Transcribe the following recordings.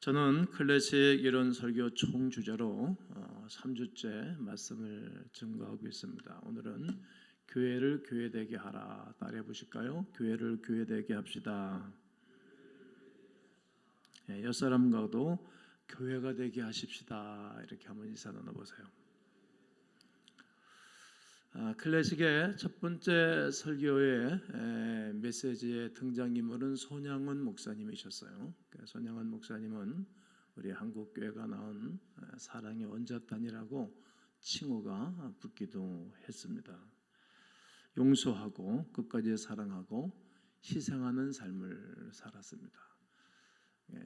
저는 클래식 이론 설교 총주제로 3주째 말씀을 증거하고 있습니다. 오늘은 교회를 교회되게 하라. 따라해 보실까요? 교회를 교회되게 합시다. 옆사람과도 교회가 되게 하십시다. 이렇게 한번 인사 나눠보세요. 클래식의 첫 번째 설교의 메시지의 등장인물은 손양원 목사님이셨어요. 손양원 목사님은 우리 한국교회가 낳은 사랑의 원자탄이라고 칭호가 붙기도 했습니다. 용서하고 끝까지 사랑하고 희생하는 삶을 살았습니다.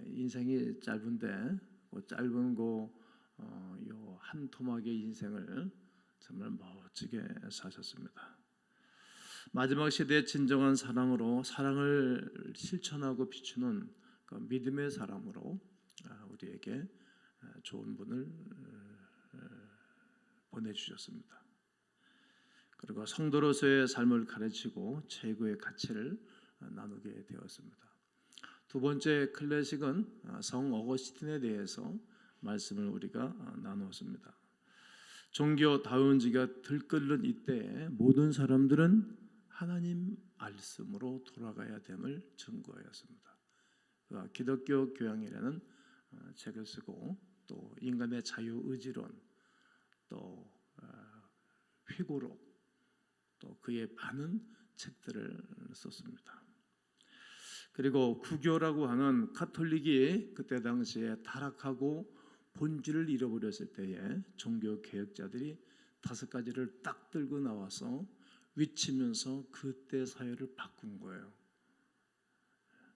인생이 짧은데 짧은 한 토막의 인생을 정말 멋지게 사셨습니다. 마지막 시대의 진정한 사랑으로 사랑을 실천하고 비추는 그 믿음의 사람으로 우리에게 좋은 분을 보내주셨습니다. 그리고 성도로서의 삶을 가르치고 최고의 가치를 나누게 되었습니다. 두 번째 클래식은 성 어거스틴에 대해서 말씀을 우리가 나누었습니다. 종교다원주의가 들끓는 이때에 모든 사람들은 하나님 말씀으로 돌아가야 됨을 증거하였습니다. 기독교 교양이라는 책을 쓰고 또 인간의 자유의지론, 또 회고록, 또 그의 많은 책들을 썼습니다. 그리고 구교라고 하는 가톨릭이 그때 당시에 타락하고 본질을 잃어버렸을 때에 종교 개혁자들이 5가지를 딱 들고 나와서 외치면서 그때 사회를 바꾼 거예요.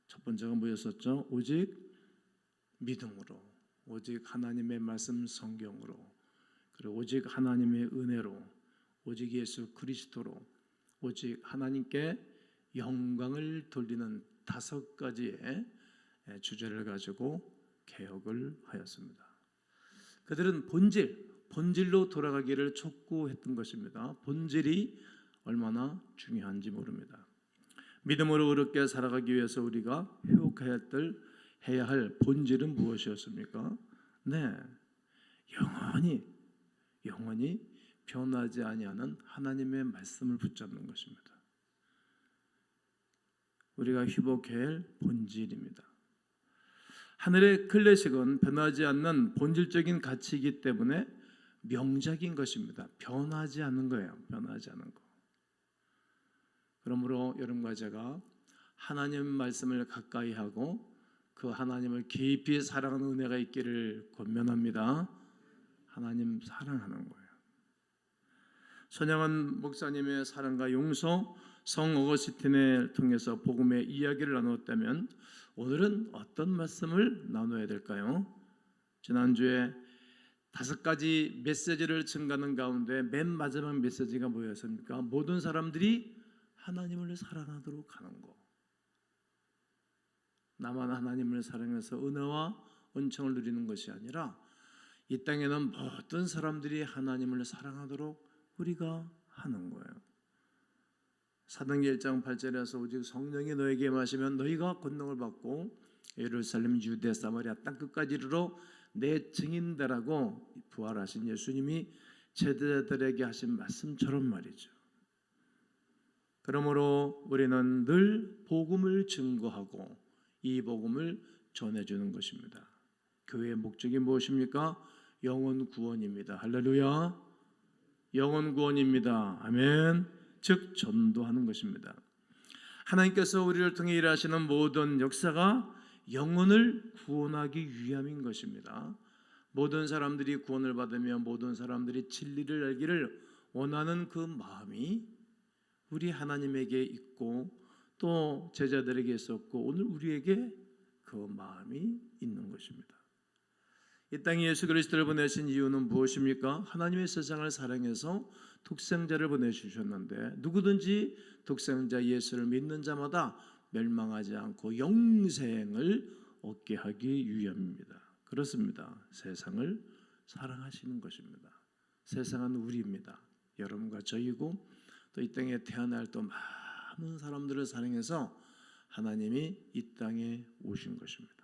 첫 번째가 뭐였었죠? 오직 믿음으로, 오직 하나님의 말씀 성경으로, 그리고 오직 하나님의 은혜로, 오직 예수 그리스도로, 오직 하나님께 영광을 돌리는 5가지의 주제를 가지고 개혁을 하였습니다. 그들은 본질로 돌아가기를 촉구했던 것입니다. 본질이 얼마나 중요한지 모릅니다. 믿음으로 의롭게 살아가기 위해서 우리가 회복해야 할 본질은 무엇이었습니까? 영원히 변하지 아니하는 하나님의 말씀을 붙잡는 것입니다. 우리가 회복해야 할 본질입니다. 하늘의 클래식은 변하지 않는 본질적인 가치이기 때문에 명작인 것입니다. 변하지 않는 거예요. 변하지 않는 거. 그러므로 여러분과 제가 하나님 말씀을 가까이 하고 그 하나님을 깊이 사랑하는 은혜가 있기를 권면합니다. 하나님 사랑하는 거예요. 손양원 목사님의 사랑과 용서, 성 어거스틴을 통해서 복음의 이야기를 나누었다면 오늘은 어떤 말씀을 나눠야 될까요? 지난주에 5가지 메시지를 증가하는 가운데 맨 마지막 메시지가 뭐였습니까? 모든 사람들이 하나님을 사랑하도록 하는 것. 나만 하나님을 사랑해서 은혜와 은총을 누리는 것이 아니라 이 땅에는 모든 사람들이 하나님을 사랑하도록 우리가 하는 거예요. 사도행전 1장 8절에서 오직 성령이 너에게 임하시면 너희가 권능을 받고 예루살렘, 유대, 사마리아 땅 끝까지 이르러 내 증인되라고 부활하신 예수님이 제자들에게 하신 말씀처럼 말이죠. 그러므로 우리는 늘 복음을 증거하고 이 복음을 전해주는 것입니다. 교회의 목적이 무엇입니까? 영혼 구원입니다. 할렐루야. 영혼 구원입니다. 아멘. 즉 전도하는 것입니다. 하나님께서 우리를 통해 일하시는 모든 역사가 영혼을 구원하기 위함인 것입니다. 모든 사람들이 구원을 받으며 모든 사람들이 진리를 알기를 원하는 그 마음이 우리 하나님에게 있고 또 제자들에게 있었고 오늘 우리에게 그 마음이 있는 것입니다. 이 땅에 예수 그리스도를 보내신 이유는 무엇입니까? 하나님의 세상을 사랑해서 독생자를 보내주셨는데 누구든지 독생자 예수를 믿는 자마다 멸망하지 않고 영생을 얻게 하기 위함입니다. 그렇습니다. 세상을 사랑하시는 것입니다. 세상은 우리입니다. 여러분과 저희고 또 이 땅에 태어날 또 많은 사람들을 사랑해서 하나님이 이 땅에 오신 것입니다.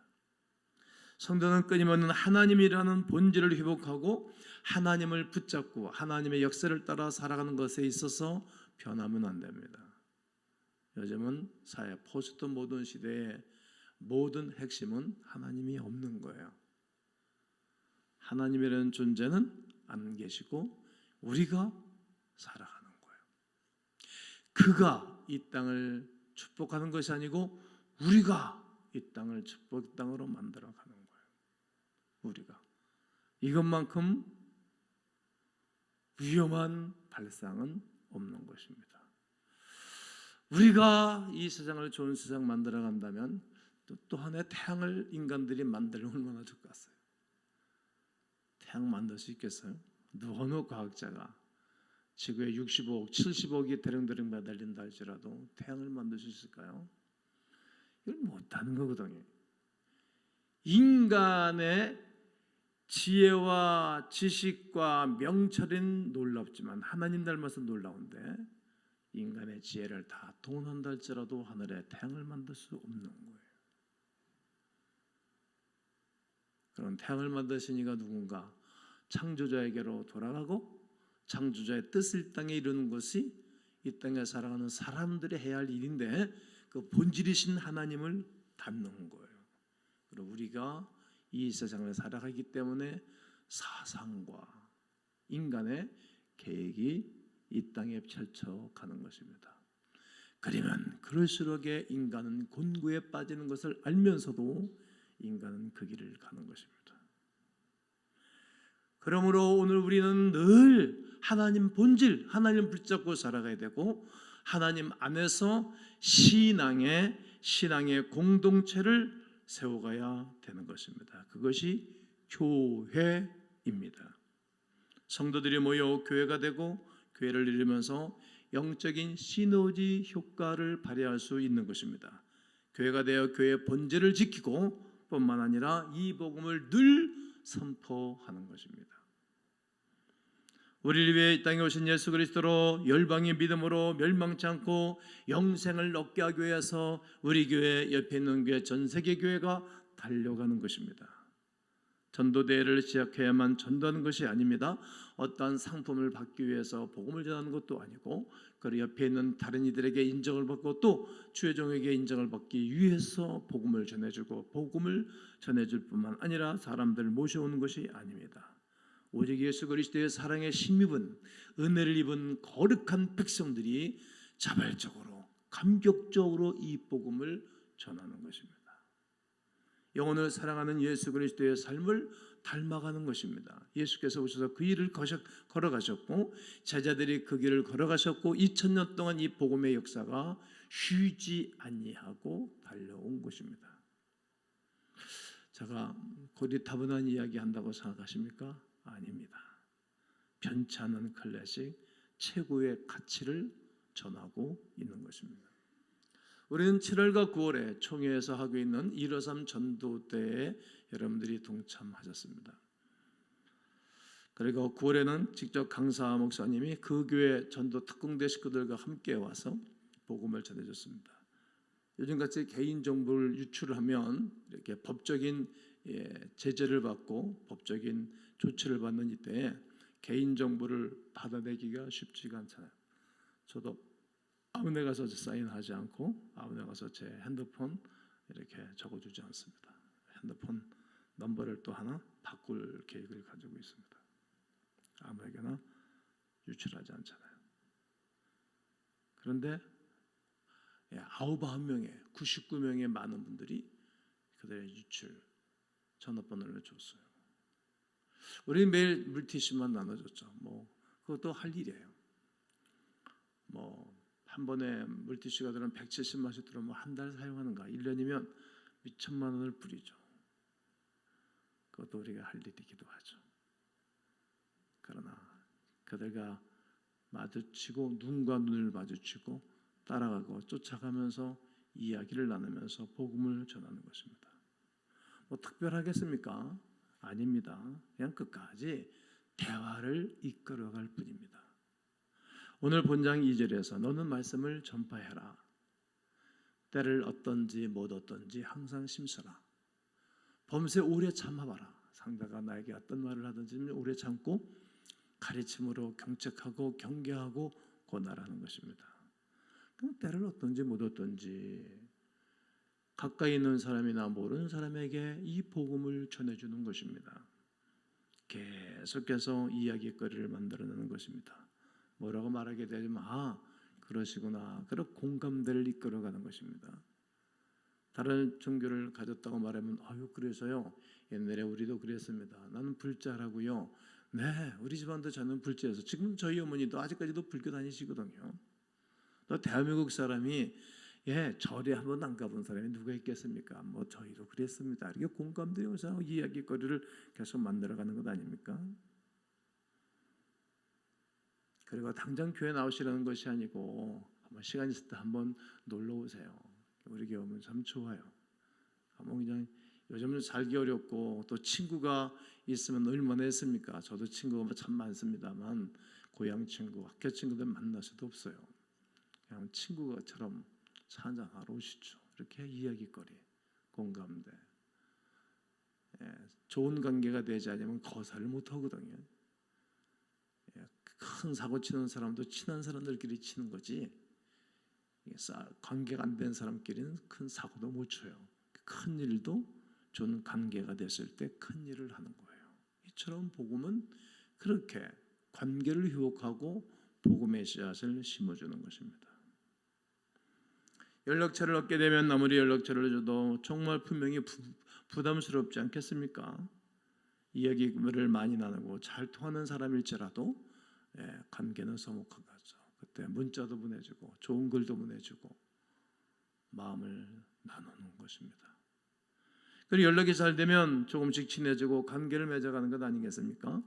성도는 끊임없는 하나님이라는 본질을 회복하고 하나님을 붙잡고 하나님의 역사를 따라 살아가는 것에 있어서 변하면 안 됩니다. 요즘은 사회 포스트 모던 시대의 모든 핵심은 하나님이 없는 거예요. 하나님이라는 존재는 안 계시고 우리가 살아가는 거예요. 그가 이 땅을 축복하는 것이 아니고 우리가 이 땅을 축복 땅으로 만들어가는 거예요. 우리가 이것만큼 위험한 발상은 없는 것입니다. 우리가 이 세상을 좋은 세상 만들어 간다면 또 하나의 태양을 인간들이 만들면 얼마나 좋겠어요. 태양 만들 수 있겠어요? 어느 과학자가 지구에 65억, 70억이 대령대령 매달린다 할지라도 태양을 만들 수 있을까요? 이걸 못하는 거거든요. 인간의 지혜와 지식과 명철은 놀랍지만 하나님 닮아서 놀라운데 인간의 지혜를 다 동원한다 할지라도 하늘에 태양을 만들 수 없는 거예요. 그런 태양을 만드신 이가 누군가? 창조자에게로 돌아가고 창조자의 뜻을 이 땅에 이루는 것이 이 땅에 살아가는 사람들이 해야 할 일인데 그 본질이신 하나님을 닮는 거예요. 그리고 우리가 이 세상을 살아가기 때문에 사상과 인간의 계획이 이 땅에 펼쳐가는 것입니다. 그러면 그럴수록에 인간은 곤고에 빠지는 것을 알면서도 인간은 그 길을 가는 것입니다. 그러므로 오늘 우리는 늘 하나님 본질, 하나님 붙잡고 살아가야 되고 하나님 안에서 신앙의 공동체를 세워가야 되는 것입니다. 그것이 교회입니다. 성도들이 모여 교회가 되고 교회를 이루면서 영적인 시너지 효과를 발휘할 수 있는 것입니다. 교회가 되어 교회의 본질을 지키고 뿐만 아니라 이 복음을 늘 선포하는 것입니다. 우리를 위해 이 땅에 오신 예수 그리스도로 열방의 믿음으로 멸망치 않고 영생을 얻게 하기 위해서 우리 교회 옆에 있는 교회 전 세계 교회가 달려가는 것입니다. 전도대회를 시작해야만 전도하는 것이 아닙니다. 어떠한 상품을 받기 위해서 복음을 전하는 것도 아니고 그 옆에 있는 다른 이들에게 인정을 받고 또 주의 종에게 인정을 받기 위해서 복음을 전해주고 복음을 전해줄 뿐만 아니라 사람들을 모셔오는 것이 아닙니다. 오직 예수 그리스도의 사랑에 힘입은 은혜를 입은 거룩한 백성들이 자발적으로 감격적으로 이 복음을 전하는 것입니다. 영혼을 사랑하는 예수 그리스도의 삶을 닮아가는 것입니다. 예수께서 오셔서 그 일을 걸어가셨고 제자들이 그 길을 걸어가셨고 2000년 동안 이 복음의 역사가 쉬지 아니하고 달려온 것입니다. 제가 고리타분한 이야기 한다고 생각하십니까? 아닙니다. 변치 않는 클래식 최고의 가치를 전하고 있는 것입니다. 우리는 7월과 9월에 총회에서 하고 있는 153 전도대회에 여러분들이 동참하셨습니다. 그리고 9월에는 직접 강사 목사님이 그 교회 전도 특공대 식구들과 함께 와서 복음을 전해줬습니다. 요즘같이 개인정보를 유출하면 이렇게 법적인 제재를 받고 법적인 조치를 받는 이때에 개인정보를 받아내기가 쉽지가 않잖아요. 저도 아무데 가서 사인하지 않고 아무데 가서 제 핸드폰 이렇게 적어주지 않습니다. 핸드폰 넘버를 또 하나 바꿀 계획을 가지고 있습니다. 아무에게나 유출하지 않잖아요. 그런데 99명의 99명의 많은 분들이 그들의 유출 전화번호를 줬어요. 우리 매일 물티슈만 나눠줬죠. 그것도 할 일이에요. 한 번에 물티슈가 들어오면 170만씩 들어오면 한 달 사용하는가? 1년이면 2천만 원을 뿌리죠. 그것도 우리가 할 일이기도 하죠. 그러나 그들과 마주치고 눈과 눈을 마주치고 따라가고 쫓아가면서 이야기를 나누면서 복음을 전하는 것입니다. 특별하겠습니까? 아닙니다. 그냥 끝까지 대화를 이끌어갈 뿐입니다. 오늘 본장 2절에서 너는 말씀을 전파해라. 때를 어떤지 못 어떤지 항상 심서라. 범세 오래 참아봐라. 상대가 나에게 어떤 말을 하든지 오래 참고 가르침으로 경책하고 경계하고 권하라는 것입니다. 그럼 때를 어떤지 못 어떤지 가까이 있는 사람이나 모르는 사람에게 이 복음을 전해주는 것입니다. 계속해서 이야기거리를 만들어내는 것입니다. 뭐라고 말하게 되면 그러시구나. 그런 공감대를 이끌어가는 것입니다. 다른 종교를 가졌다고 말하면 그래서요. 옛날에 우리도 그랬습니다. 나는 불자라고요. 네, 우리 집안도 저는 불자여서 지금 저희 어머니도 아직까지도 불교 다니시거든요. 또 대한민국 사람이 절에 한번 안 가본 사람이 누가 있겠습니까? 저희도 그랬습니다. 이렇게 공감되어서 이야기거리를 계속 만들어가는 것 아닙니까? 그리고 당장 교회 나오시라는 것이 아니고 한번 시간 있을 때 한번 놀러 오세요. 우리 교회 오면 참 좋아요. 그냥 요즘은 살기 어렵고 또 친구가 있으면 얼마나 했습니까? 저도 친구가 참 많습니다만 고향 친구, 학교 친구들 만날 수도 없어요. 그냥 친구처럼 차 한잔 하러 오시죠. 이렇게 이야기거리, 공감대. 좋은 관계가 되지 않으면 거사를 못하거든요. 큰 사고 치는 사람도 친한 사람들끼리 치는 거지 관계가 안 된 사람끼리는 큰 사고도 못 쳐요. 큰 일도 좋은 관계가 됐을 때 큰 일을 하는 거예요. 이처럼 복음은 그렇게 관계를 회복하고 복음의 씨앗을 심어주는 것입니다. 연락처를 얻게 되면 아무리 연락처를 줘도 정말 분명히 부담스럽지 않겠습니까? 이야기를 많이 나누고 잘 통하는 사람일지라도 관계는 서먹하죠. 그때 문자도 보내주고 좋은 글도 보내주고 마음을 나누는 것입니다. 그리고 연락이 잘 되면 조금씩 친해지고 관계를 맺어가는 것 아니겠습니까?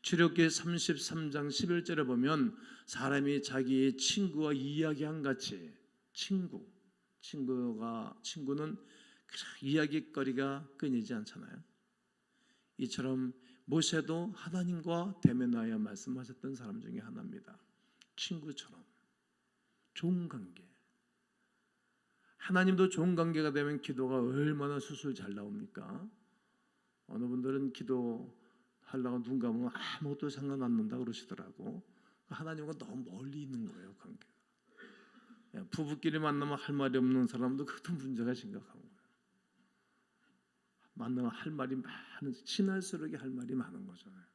출애굽기 33장 11절에 보면 사람이 자기의 친구와 이야기한 같이 친구는 이야기거리가 끊이지 않잖아요. 이처럼 모세도 하나님과 대면하여 말씀하셨던 사람 중에 하나입니다. 친구처럼 좋은 관계. 하나님도 좋은 관계가 되면 기도가 얼마나 술술 잘 나옵니까? 어느 분들은 기도하려고 눈 감으면 아무것도 생각 안 난다 그러시더라고. 하나님과 너무 멀리 있는 거예요, 관계가. 부부끼리 만나면 할 말이 없는 사람도 그것도 문제가 심각한 거예요. 만나면 할 말이 많은, 친할수록 할 말이 많은 거잖아요.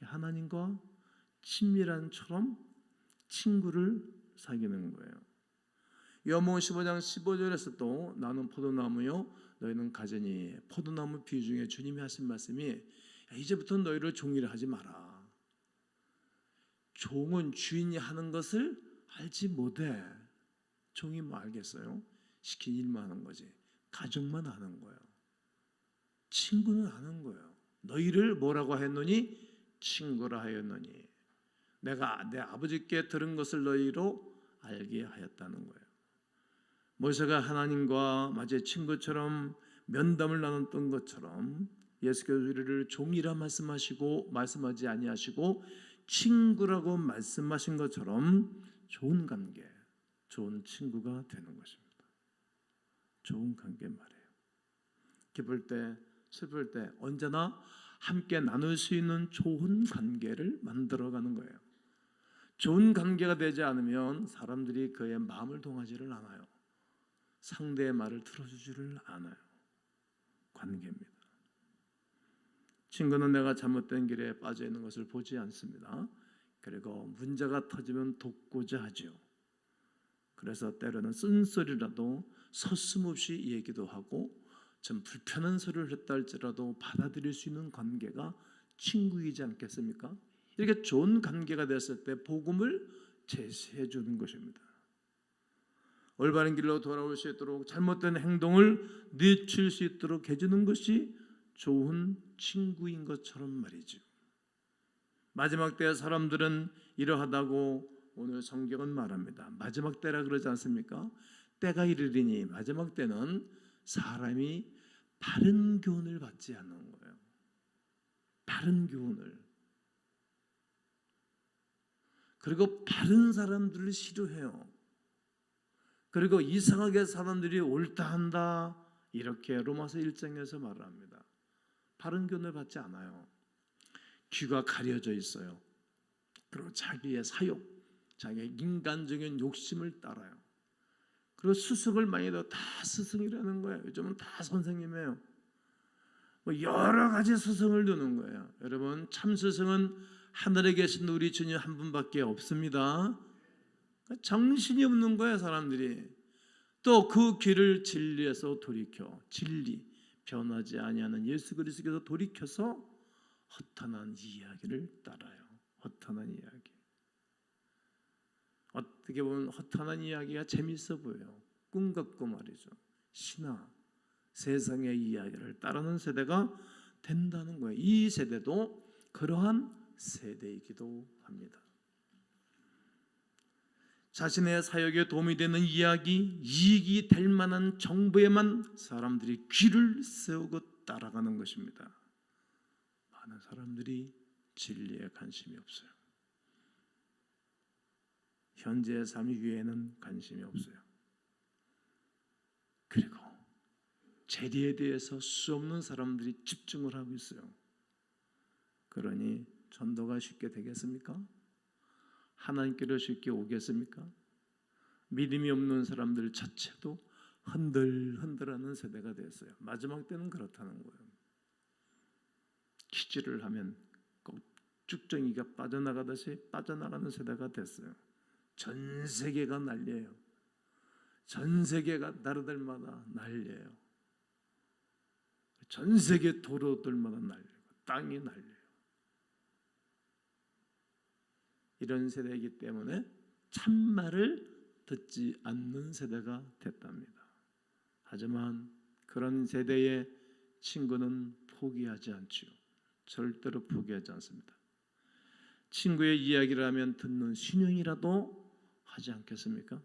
하나님과 친밀한처럼 친구를 사귀는 거예요. 요한복음 15장 15절에서 또 나는 포도나무요 너희는 가지니 포도나무 비유 중에 주님이 하신 말씀이 이제부터 너희를 종이라 하지 마라. 종은 주인이 하는 것을 알지 못해. 종이 뭐 알겠어요? 시킨 일만 하는 거지. 가족만 하는 거예요. 친구는 아는 거예요. 너희를 뭐라고 했노니? 친구라 하였노니 내가 내 아버지께 들은 것을 너희로 알게 하였다는 거예요. 모세가 하나님과 마치 친구처럼 면담을 나눴던 것처럼 예수께서 우리를 종이라 말씀하지 아니하시고 친구라고 말씀하신 것처럼 좋은 관계, 좋은 친구가 되는 것입니다. 좋은 관계 말이에요. 기쁠 때 슬플 때 언제나 함께 나눌 수 있는 좋은 관계를 만들어가는 거예요. 좋은 관계가 되지 않으면 사람들이 그의 마음을 동하지를 않아요. 상대의 말을 들어주지를 않아요. 관계입니다. 친구는 내가 잘못된 길에 빠져 있는 것을 보지 않습니다. 그리고 문제가 터지면 돕고자 하죠. 그래서 때로는 쓴소리라도 서슴없이 얘기도 하고 좀 불편한 소리를 했다 할지라도 받아들일 수 있는 관계가 친구이지 않겠습니까? 이렇게 좋은 관계가 됐을 때 복음을 제시해 주는 것입니다. 올바른 길로 돌아올 수 있도록 잘못된 행동을 늦출 수 있도록 해주는 것이 좋은 친구인 것처럼 말이죠. 마지막 때 사람들은 이러하다고 오늘 성경은 말합니다. 마지막 때라 그러지 않습니까? 때가 이르리니 마지막 때는 사람이 바른 교훈을 받지 않는 거예요. 바른 교훈을. 그리고 바른 사람들을 싫어해요. 그리고 이상하게 사람들이 옳다 한다 이렇게 로마서 1장에서 말합니다. 바른 교훈을 받지 않아요. 귀가 가려져 있어요. 그리고 자기의 사욕, 자기의 인간적인 욕심을 따라요. 그리고 수석을 많이 더 다 스승이라는 거예요. 요즘은 다 선생님이에요. 뭐 여러 가지 스승을 두는 거예요. 여러분, 참 스승은 하늘에 계신 우리 주님 한 분밖에 없습니다. 정신이 없는 거예요, 사람들이. 또 그 길을 진리에서 돌이켜, 진리 변하지 아니하는 예수 그리스도께서 돌이켜서 허탄한 이야기를 따라요. 허탄한 이야기. 어떻게 보면 허탄한 이야기가 재밌어 보여요. 꿈 같고 말이죠. 신화, 세상의 이야기를 따르는 세대가 된다는 거예요. 이 세대도 그러한 세대이기도 합니다. 자신의 사역에 도움이 되는 이야기, 이익이 될 만한 정보에만 사람들이 귀를 세우고 따라가는 것입니다. 많은 사람들이 진리에 관심이 없어요. 현재의 삶 위에는 관심이 없어요. 그리고 재리에 대해서 수없는 사람들이 집중을 하고 있어요. 그러니 전도가 쉽게 되겠습니까? 하나님께로 쉽게 오겠습니까? 믿음이 없는 사람들 자체도 흔들흔들하는 세대가 됐어요. 마지막 때는 그렇다는 거예요. 기지를 하면 꼭 쭉정이가 빠져나가듯이 빠져나가는 세대가 됐어요. 전 세계가 난리예요. 전 세계가 나라들마다 난리예요. 전 세계 도로들마다 난리고 땅이 난리예요. 이런 세대이기 때문에 참말을 듣지 않는 세대가 됐답니다. 하지만 그런 세대의 친구는 포기하지 않지요. 절대로 포기하지 않습니다. 친구의 이야기를 하면 듣는 신용이라도 하지 않겠습니까?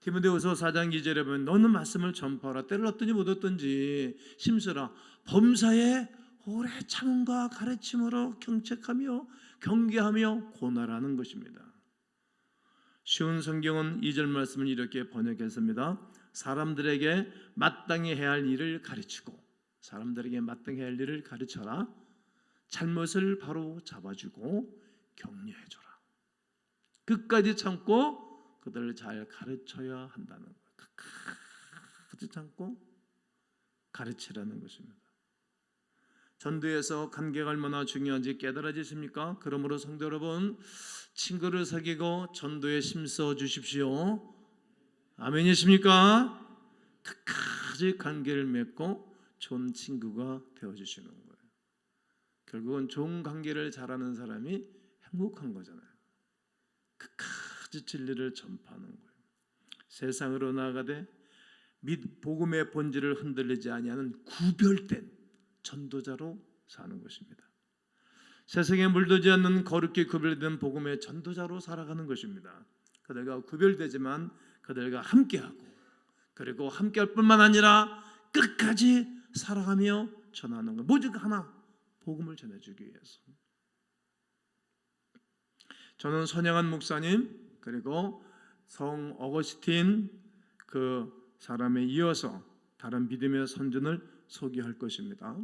디모데후서 4장 2절에 보면 너는 말씀을 전파하라. 때를 얻든지 못 얻든지 심쓰라. 범사에 오래 참음과 가르침으로 경책하며 경계하며 고난하는 것입니다. 쉬운 성경은 2절 말씀을 이렇게 번역했습니다. 사람들에게 마땅히 해야 할 일을 가르치고, 사람들에게 마땅히 해야 할 일을 가르쳐라. 잘못을 바로 잡아주고 격려해줘라. 끝까지 참고 그들을 잘 가르쳐야 한다는 거예요. 끝까지 참고 가르치라는 것입니다. 전도에서 관계가 얼마나 중요한지 깨달아지십니까? 그러므로 성도 여러분, 친구를 사귀고 전도에 힘써 주십시오. 아멘이십니까? 끝까지 관계를 맺고 좋은 친구가 되어주시는 거예요. 결국은 좋은 관계를 잘하는 사람이 행복한 거잖아요. 끝까지 진리를 전파하는 거예요. 세상으로 나아가되 및 복음의 본질을 흔들리지 아니하는 구별된 전도자로 사는 것입니다. 세상에 물들지 않는 거룩히 구별된 복음의 전도자로 살아가는 것입니다. 그들과 구별되지만 그들과 함께하고, 그리고 함께할 뿐만 아니라 끝까지 살아가며 전하는 것. 오직 하나, 복음을 전해주기 위해서. 저는 선양한 목사님 그리고 성 어거스틴 그 사람에 이어서 다른 믿음의 선전을 소개할 것입니다.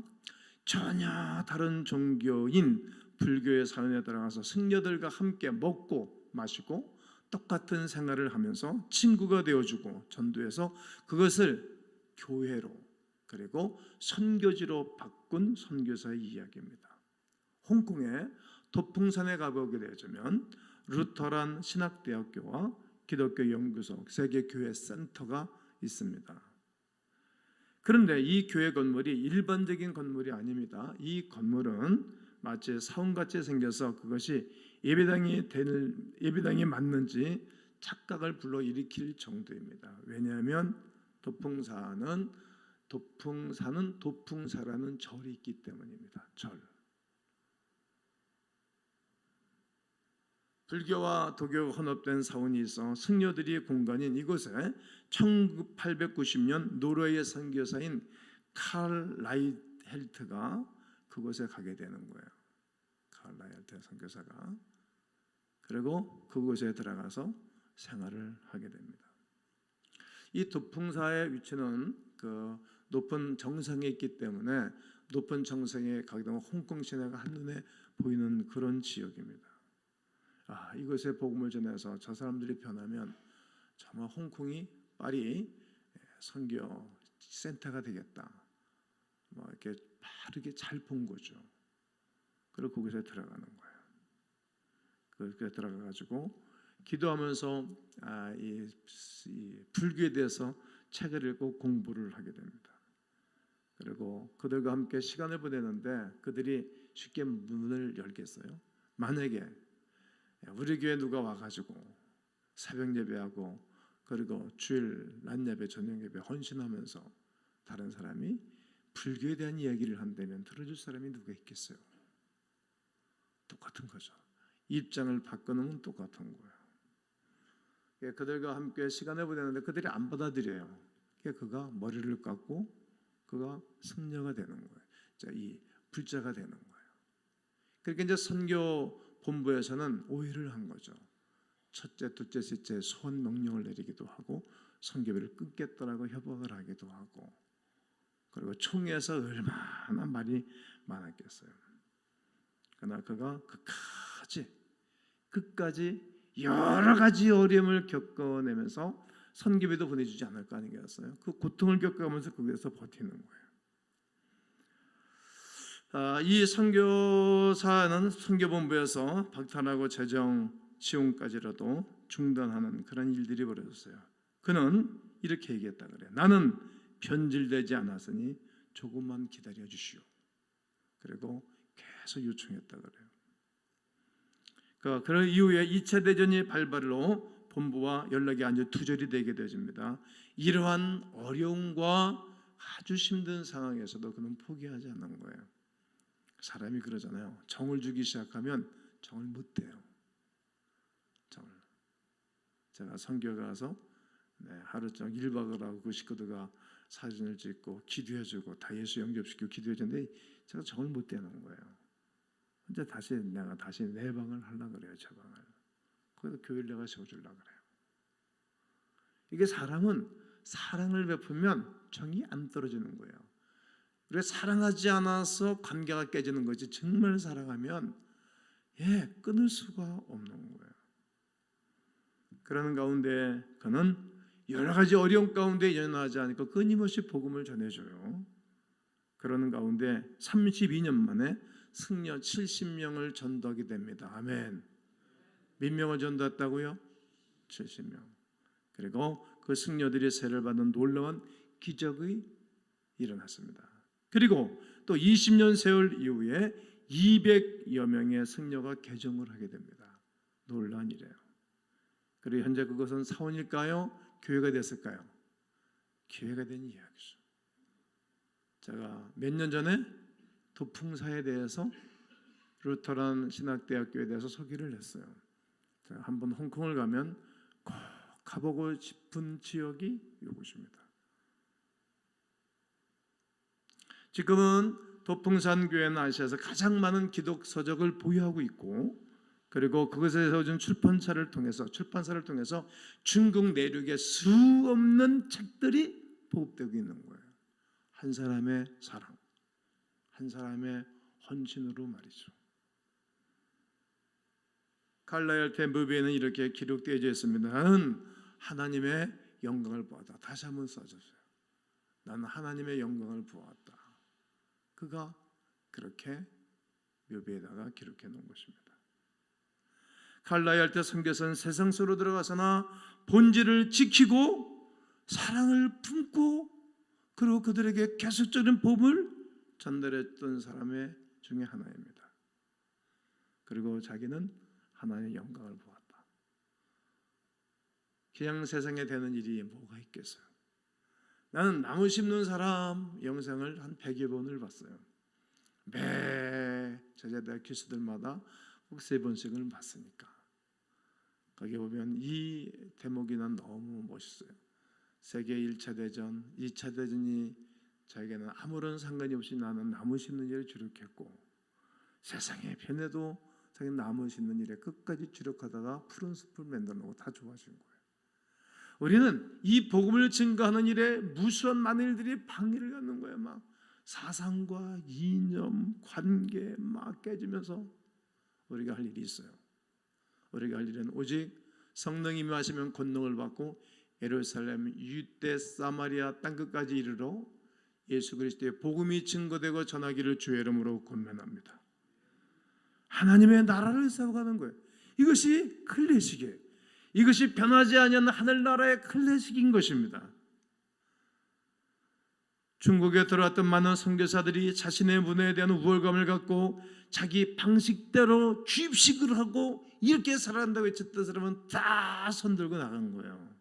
전혀 다른 종교인 불교의 사원에 들어가서 승려들과 함께 먹고 마시고 똑같은 생활을 하면서 친구가 되어주고 전도해서 그것을 교회로 그리고 선교지로 바꾼 선교사의 이야기입니다. 홍콩의 도풍산에 가보게 되면 루터란 신학대학교와 기독교 연구소, 세계교회 센터가 있습니다. 그런데 이 교회 건물이 일반적인 건물이 아닙니다. 이 건물은 마치 사원같이 생겨서 그것이 예배당이 맞는지 착각을 불러일으킬 정도입니다. 왜냐하면 도풍사는 도풍사라는 절이 있기 때문입니다. 절. 불교와 도교가 혼합된 사원이 있어 승려들이 공간인 이곳에 1890년 노르웨이 선교사인 칼 라이헬트가 그곳에 가게 되는 거예요. 칼 라이헬트 선교사가. 그리고 그곳에 들어가서 생활을 하게 됩니다. 이 도풍사의 위치는 그 높은 정상에 있기 때문에 높은 정상에 가게 되면 홍콩 시내가 한눈에 보이는 그런 지역입니다. 이것에 복음을 전해서 저 사람들이 변하면 정말 홍콩이 파리 선교 센터가 되겠다. 이렇게 바르게 잘 본 거죠. 그리고 거기서 들어가는 거예요. 그렇게 들어가가지고 기도하면서 이 불교에 대해서 책을 읽고 공부를 하게 됩니다. 그리고 그들과 함께 시간을 보내는데 그들이 쉽게 문을 열겠어요? 만약에 우리 교회 누가 와가지고 새벽 예배하고 그리고 주일 낮 예배 저녁 예배 헌신하면서 다른 사람이 불교에 대한 이야기를 한다면 들어줄 사람이 누가 있겠어요? 똑같은 거죠. 입장을 바꿔놓으면 똑같은 거예요. 그들과 함께 시간을 보내는데 그들이 안 받아들여요. 그가 머리를 깎고 그가 승려가 되는 거예요. 이 불자가 되는 거예요. 그렇게 이제 선교 본부에서는 오해를 한 거죠. 첫째, 둘째, 셋째 소원 명령을 내리기도 하고 선교비를 끊겠다라고 협박을 하기도 하고 그리고 총회에서 얼마나 말이 많았겠어요. 그러나 그가 끝까지 여러 가지 어려움을 겪어내면서 선교비도 보내주지 않을 거 아니겠어요? 그 고통을 겪어가면서 거기에서 버티는 거예요. 이 선교사는 선교본부에서 박탈하고 재정 지원까지라도 중단하는 그런 일들이 벌어졌어요. 그는 이렇게 얘기했다 그래요. 나는 변질되지 않았으니 조금만 기다려 주시오. 그리고 계속 요청했다 그래요. 그 이후에 2차 대전이 발발로 본부와 연락이 아주 두절이 되게 되어집니다. 이러한 어려움과 아주 힘든 상황에서도 그는 포기하지 않는 거예요. 사람이 그러잖아요. 정을 주기 시작하면 정을 못 대요. 정을. 제가 선교 가서 하루 종일 1박을 하고 그 식구들과 사진을 찍고 기도해주고 다 예수 영접시키고 기도해주는데 제가 정을 못 대는 거예요. 이제 내가 다시 내 방을 하려고 그래요. 제 방을. 그래서 교회를 내가 세워주려고 그래요. 이게 사람은 사랑을 베풀면 정이 안 떨어지는 거예요. 우리가 사랑하지 않아서 관계가 깨지는 거지 정말 사랑하면 끊을 수가 없는 거예요. 그러는 가운데 그는 여러 가지 어려움 가운데 연연하지 않고 끊임없이 복음을 전해줘요. 그러는 가운데 32년 만에 승려 70명을 전도하게 됩니다. 아멘. 몇 명을 전도했다고요? 70명. 그리고 그 승려들이 세례를 받는 놀라운 기적이 일어났습니다. 그리고 또 20년 세월 이후에 200여 명의 승려가 개종을 하게 됩니다. 놀라운 일이에요. 그리고 현재 그것은 사원일까요? 교회가 됐을까요? 교회가 된 이야기죠. 제가 몇 년 전에 도풍사에 대해서 루터란 신학대학교에 대해서 소개를 했어요. 제가 한번 홍콩을 가면 꼭 가보고 싶은 지역이 이곳입니다. 지금은 도풍산 교회는 아시아에서 가장 많은 기독 서적을 보유하고 있고 그리고 그것에 세워진 출판사를 통해서 중국 내륙에 수 없는 책들이 보급되고 있는 거예요. 한 사람의 사랑, 한 사람의 헌신으로 말이죠. 칼라이얼 무비에는 이렇게 기록되어 있습니다. 나는 하나님의 영광을 보았다. 다시 한번 써주세요. 나는 하나님의 영광을 보았다. 그가 그렇게 묘비에다가 기록해 놓은 것입니다. 칼라이얼 선교사는 세상 속으로 들어가서나 본질을 지키고 사랑을 품고 그리고 그들에게 계속적인 복음을 전달했던 사람의 중에 하나입니다. 그리고 자기는 하나님의 영광을 보았다. 그냥 세상에 되는 일이 뭐가 있겠어요? 나는 나무 심는 사람 영상을 한 100여 번을 봤어요. 매 제자대 교수들마다 꼭 3번씩을 봤으니까. 거기 보면 이 대목이 난 너무 멋있어요. 세계 1차 대전, 2차 대전이 자기는 아무런 상관이 없이 나는 나무 심는 일에 주력했고 세상에 변해도 자기는 나무 심는 일에 끝까지 주력하다가 푸른 숲을 만들어놓고 다 좋아진 거예요. 우리는 이 복음을 증거하는 일에 무수한 많은 일들이 방해를 갖는 거예요. 막 사상과 이념, 관계 막 깨지면서 우리가 할 일이 있어요. 우리가 할 일은 오직 성령이 임하시면 권능을 받고 예루살렘, 유대, 사마리아 땅끝까지 이르러 예수 그리스도의 복음이 증거되고 전하기를 주의 이름으로 권면합니다. 하나님의 나라를 세워가는 거예요. 이것이 클래식이에요. 이것이 변하지 않는 하늘나라의 클래식인 것입니다. 중국에 들어왔던 많은 선교사들이 자신의 문화에 대한 우월감을 갖고 자기 방식대로 주입식을 하고 이렇게 살아간다고 했던 사람은 다 손들고 나간 거예요.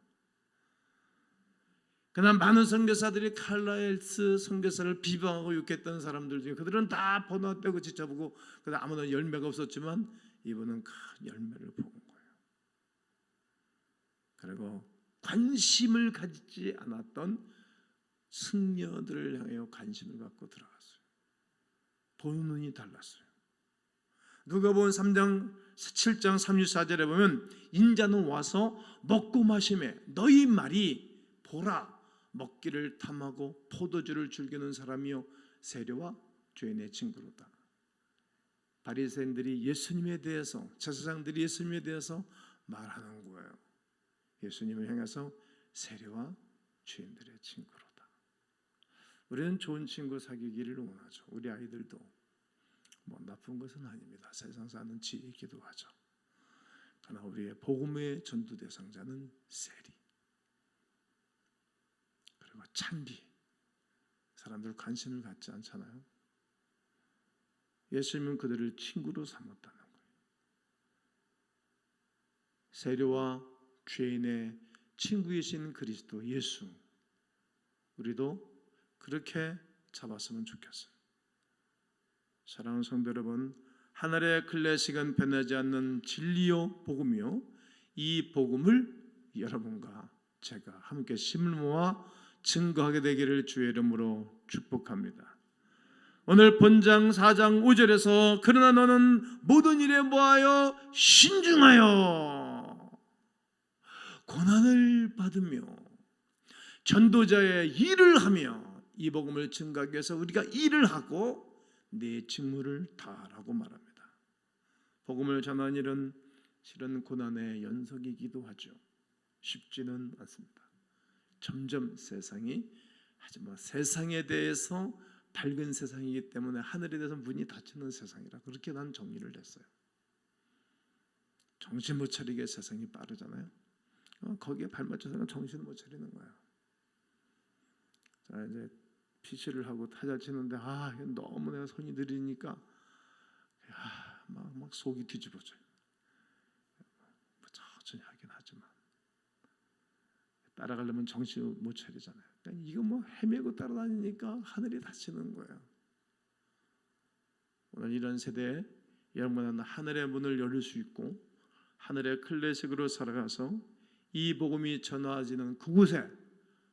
그러나 많은 선교사들이 칼라엘스 선교사를 비방하고 욕했던 사람들 중에 그들은 다 번호 떼고 지쳐보고 그다음 아무나 열매가 없었지만 이분은 큰 열매를 본 거예요. 그리고 관심을 가지지 않았던 승려들을 향하여 관심을 갖고 들어갔어요. 보는 눈이 달랐어요. 누가복음 3장 7장 34절에 보면 인자는 와서 먹고 마시매 너희 말이 보라 먹기를 탐하고 포도주를 즐기는 사람이요 세례와 죄인의 친구로다. 바리새인들이 예수님에 대해서 제사장들이 예수님에 대해서 말하는 거예요. 예수님을 향해서 세례와 죄인들의 친구로다. 우리는 좋은 친구 사귀기를 원하죠. 우리 아이들도 뭐 나쁜 것은 아닙니다. 세상 사는 지혜 기도하죠. 그러나 우리의 복음의 전도 대상자는 세리 그리고 찬비 사람들 관심을 갖지 않잖아요. 예수님은 그들을 친구로 삼았다는 거예요. 세리와 죄인의 친구이신 그리스도 예수 우리도 그렇게 잡았으면 좋겠어요. 사랑하는 성도 여러분, 하늘의 클래식은 변하지 않는 진리요 복음이요 이 복음을 여러분과 제가 함께 힘을 모아 증거하게 되기를 주의 이름으로 축복합니다. 오늘 본장 4장 5절에서 그러나 너는 모든 일에 뭐하여 신중하여 고난을 받으며 전도자의 일을 하며 이 복음을 증거하기 위해서 우리가 일을 하고 내 직무를 다하라고 말합니다. 복음을 전하는 일은 실은 고난의 연속이기도 하죠. 쉽지는 않습니다. 점점 세상이 하지만 세상에 대해서 밝은 세상이기 때문에 하늘에 대해서 문이 닫히는 세상이라 그렇게 난 정리를 했어요. 정신 못 차리게 세상이 빠르잖아요. 거기에 발맞춰서는 정신을 못 차리는 거예요. 자 이제 PC를 하고 타자 치는데 너무 내가 손이 느리니까 막 속이 뒤집어져요. 천천히 하긴 하지만 따라가려면 정신을 못 차리잖아요. 그러니까 이거 뭐 헤매고 따라다니니까 하늘이 닫히는 거예요. 오늘 이런 세대에 여러분은 하늘의 문을 열릴 수 있고 하늘의 클래식으로 살아가서 이 복음이 전화지는 그곳에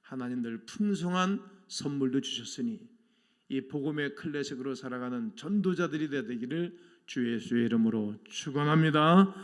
하나님 늘 풍성한 선물도 주셨으니 이 복음의 클래식으로 살아가는 전도자들이 되기를 주 예수의 이름으로 축원합니다.